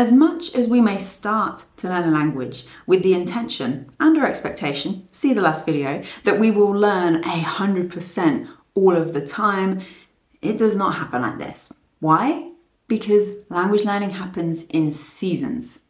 As much as we may start to learn a language with the intention and our expectation, see the last video, that we will learn 100% all of the time, it does not happen like this. Why? Because language learning happens in seasons.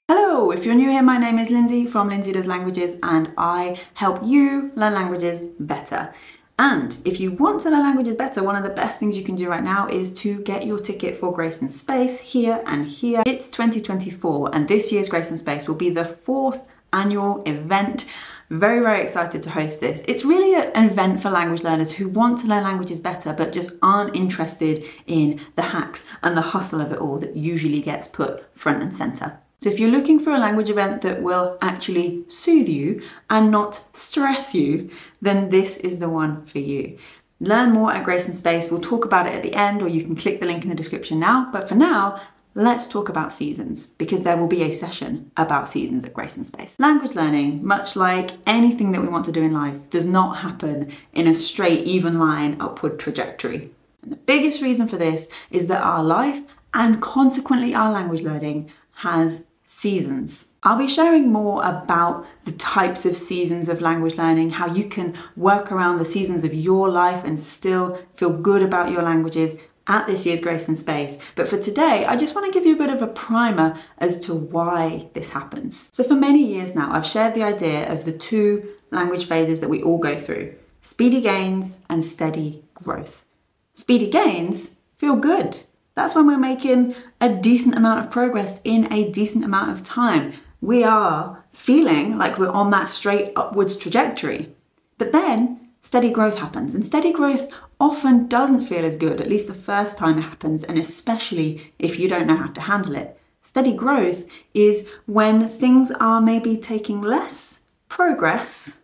Hello, if you're new here, my name is Lindsay from Lindsay Does Languages, and I help you learn languages better. And if you want to learn languages better, one of the best things you can do right now is to get your ticket for Grace and Space here and here. It's 2024 and this year's Grace and Space will be the 4th annual event. Very, very excited to host this. It's really an event for language learners who want to learn languages better but just aren't interested in the hacks and the hustle of it all that usually gets put front and center. So if you're looking for a language event that will actually soothe you and not stress you, then this is the one for you. Learn more at Grace and Space. We'll talk about it at the end, or you can click the link in the description now. But for now, let's talk about seasons, because there will be a session about seasons at Grace and Space. Language learning, much like anything that we want to do in life, does not happen in a straight, even line upward trajectory. And the biggest reason for this is that our life, and consequently our language learning, has seasons. I'll be sharing more about the types of seasons of language learning, how you can work around the seasons of your life and still feel good about your languages at this year's Grace and Space. But for today, I just want to give you a bit of a primer as to why this happens. So for many years now, I've shared the idea of the two language phases that we all go through: speedy gains and steady growth. Speedy gains feel good. That's when we're making a decent amount of progress in a decent amount of time. We are feeling like we're on that straight upwards trajectory. But then steady growth happens, and steady growth often doesn't feel as good, at least the first time it happens, and especially if you don't know how to handle it. Steady growth is when things are maybe taking less progress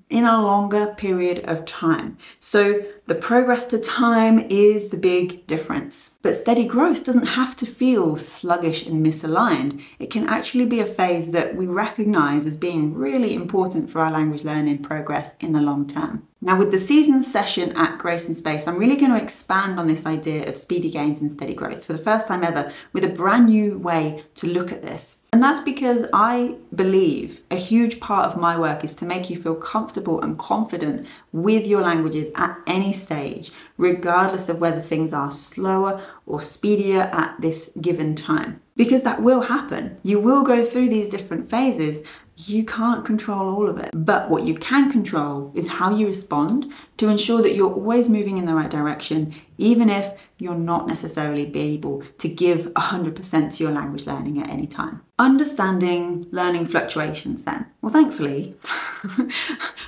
in a longer period of time. So the progress to time is the big difference. But steady growth doesn't have to feel sluggish and misaligned. It can actually be a phase that we recognize as being really important for our language learning progress in the long term. Now, with the seasons session at Grace and Space, I'm really going to expand on this idea of speedy gains and steady growth for the first time ever, with a brand new way to look at this. And that's because I believe a huge part of my work is to make you feel comfortable and confident with your languages at any stage, regardless of whether things are slower or speedier at this given time. Because that will happen. You will go through these different phases. You can't control all of it. But what you can control is how you respond to ensure that you're always moving in the right direction, even if you're not necessarily be able to give 100% to your language learning at any time. Understanding learning fluctuations then. Well, thankfully,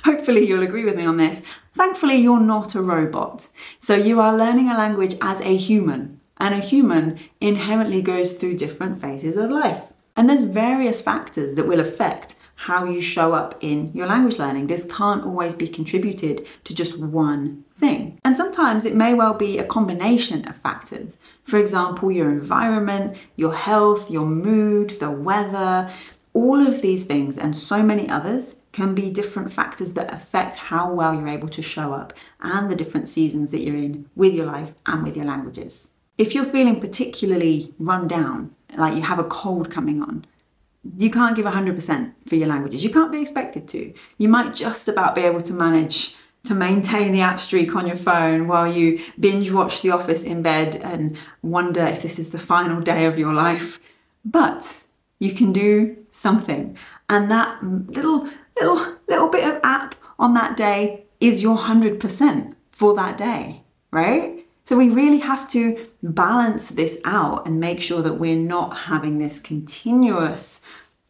hopefully you'll agree with me on this, thankfully you're not a robot. So you are learning a language as a human, and a human inherently goes through different phases of life. And there's various factors that will affect how you show up in your language learning. This can't always be contributed to just one thing. And sometimes it may well be a combination of factors. For example, your environment, your health, your mood, the weather, all of these things and so many others can be different factors that affect how well you're able to show up and the different seasons that you're in with your life and with your languages. If you're feeling particularly run down, like you have a cold coming on, you can't give 100% for your languages. You can't be expected to. You might just about be able to manage to maintain the app streak on your phone while you binge watch The Office in bed and wonder if this is the final day of your life. But you can do something. And that little bit of app on that day is your 100% for that day, right? So we really have to balance this out and make sure that we're not having this continuous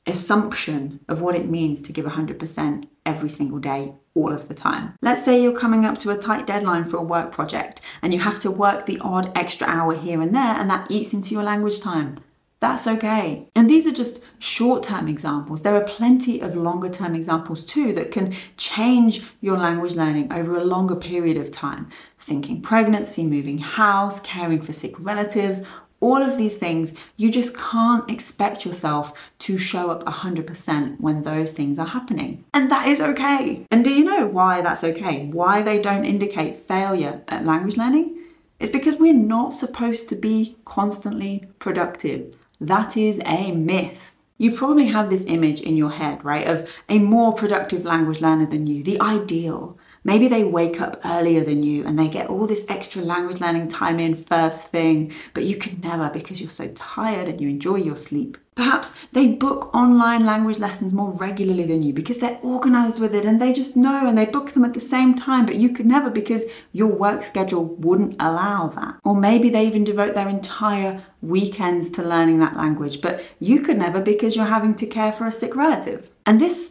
assumption of what it means to give 100% every single day, all of the time. Let's say you're coming up to a tight deadline for a work project and you have to work the odd extra hour here and there, and that eats into your language time. That's okay. And these are just short-term examples. There are plenty of longer-term examples too that can change your language learning over a longer period of time. Thinking pregnancy, moving house, caring for sick relatives, all of these things, you just can't expect yourself to show up 100% when those things are happening. And that is okay. And do you know why that's okay? Why they don't indicate failure at language learning? It's because we're not supposed to be constantly productive. That is a myth. You probably have this image in your head, right, of a more productive language learner than you, the ideal. Maybe they wake up earlier than you and they get all this extra language learning time in first thing, but you could never because you're so tired and you enjoy your sleep. Perhaps they book online language lessons more regularly than you because they're organized with it and they just know and they book them at the same time, but you could never because your work schedule wouldn't allow that. Or maybe they even devote their entire weekends to learning that language, but you could never because you're having to care for a sick relative. And this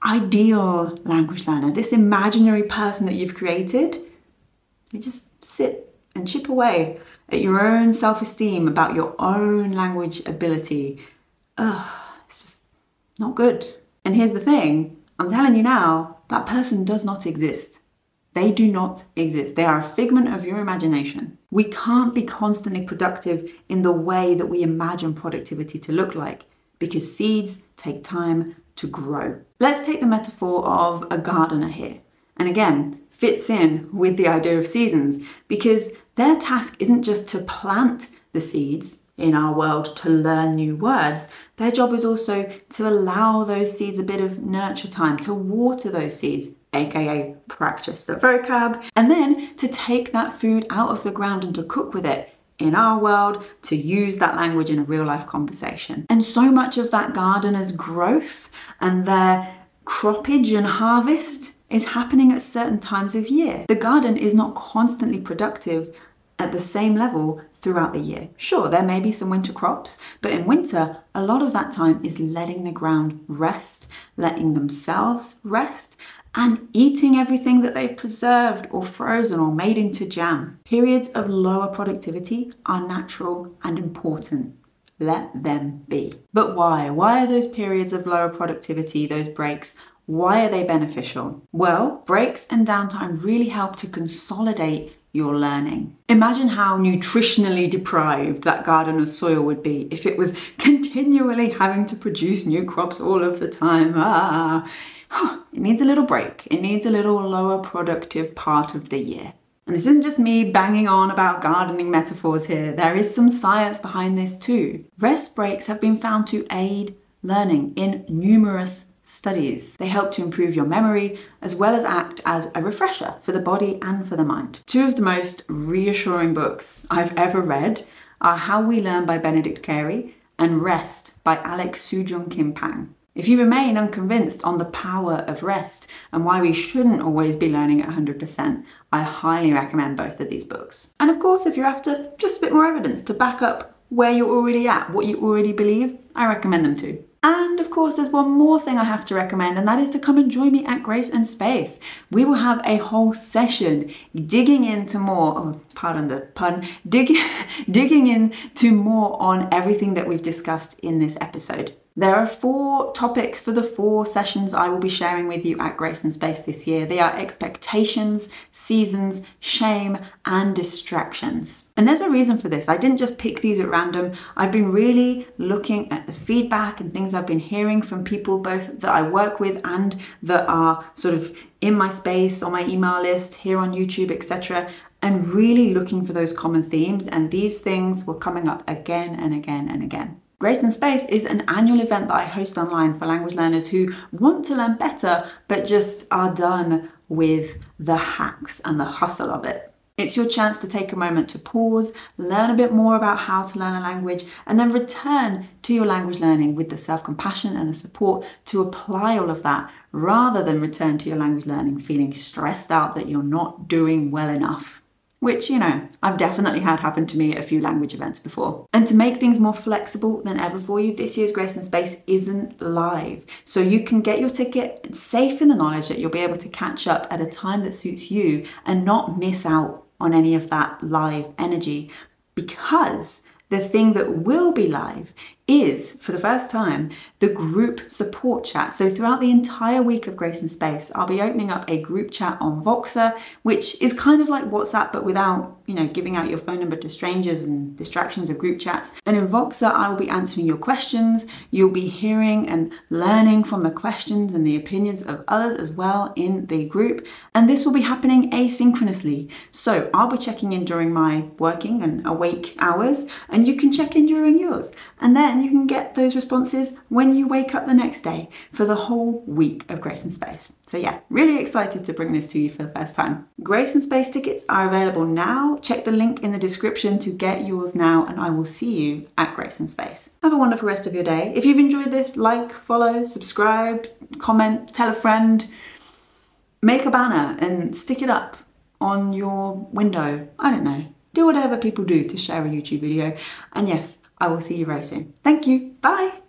ideal language learner, this imaginary person that you've created, they just sit and chip away at your own self-esteem about your own language ability. It's just not good. And here's the thing, I'm telling you now, that person does not exist. They do not exist. They are a figment of your imagination. We can't be constantly productive in the way that we imagine productivity to look like because seeds take time to grow. Let's take the metaphor of a gardener here. And again, fits in with the idea of seasons because their task isn't just to plant the seeds in our world to learn new words. Their job is also to allow those seeds a bit of nurture time, to water those seeds, aka practice the vocab, and then to take that food out of the ground and to cook with it. In our world, to use that language in a real life conversation. And so much of that gardener's growth and their croppage and harvest is happening at certain times of year. The garden is not constantly productive at the same level throughout the year. Sure, there may be some winter crops, but in winter, a lot of that time is letting the ground rest, letting themselves rest, and eating everything that they've preserved or frozen or made into jam. Periods of lower productivity are natural and important. Let them be. But why? Why are those periods of lower productivity, those breaks, why are they beneficial? Well, breaks and downtime really help to consolidate your learning. Imagine how nutritionally deprived that gardener's soil would be if it was continually having to produce new crops all of the time. It needs a little break. It needs a little lower productive part of the year. And this isn't just me banging on about gardening metaphors here. There is some science behind this too. Rest breaks have been found to aid learning in numerous studies. They help to improve your memory as well as act as a refresher for the body and for the mind. Two of the most reassuring books I've ever read are How We Learn by Benedict Carey and Rest by Alex Soojung Kim Pang. If you remain unconvinced on the power of rest and why we shouldn't always be learning at 100%, I highly recommend both of these books. And of course, if you're after just a bit more evidence to back up where you're already at, what you already believe, I recommend them too. And of course, there's one more thing I have to recommend, and that is to come and join me at Grace and Space. We will have a whole session digging into more, pardon the pun, digging into more on everything that we've discussed in this episode. There are 4 topics for the 4 sessions I will be sharing with you at Grace and Space this year. They are expectations, seasons, shame, and distractions. And there's a reason for this. I didn't just pick these at random. I've been really looking at the feedback and things I've been hearing from people both that I work with and that are sort of in my space, on my email list, here on YouTube, etc. and really looking for those common themes. And these things were coming up again and again and again. Grace and Space is an annual event that I host online for language learners who want to learn better, but just are done with the hacks and the hustle of it. It's your chance to take a moment to pause, learn a bit more about how to learn a language, and then return to your language learning with the self-compassion and the support to apply all of that, rather than return to your language learning feeling stressed out that you're not doing well enough. Which, you know, I've definitely had happen to me at a few language events before. And to make things more flexible than ever for you, this year's Grace and Space isn't live. So you can get your ticket safe in the knowledge that you'll be able to catch up at a time that suits you and not miss out on any of that live energy, because the thing that will be live is, for the first time, the group support chat. So throughout the entire week of Grace and Space, I'll be opening up a group chat on Voxer, which is kind of like WhatsApp, but without, giving out your phone number to strangers and distractions of group chats. And in Voxer, I will be answering your questions. You'll be hearing and learning from the questions and the opinions of others as well in the group. And this will be happening asynchronously. So I'll be checking in during my working and awake hours, and you can check in during yours. And then you can get those responses when you wake up the next day for the whole week of Grace and Space. So yeah, really excited to bring this to you for the first time. Grace and Space tickets are available now. Check the link in the description to get yours now, and I will see you at Grace and Space. Have a wonderful rest of your day. If you've enjoyed this, like, follow, subscribe, comment, tell a friend, make a banner and stick it up on your window. I don't know. Do whatever people do to share a YouTube video. And yes, I will see you very soon. Thank you. Bye.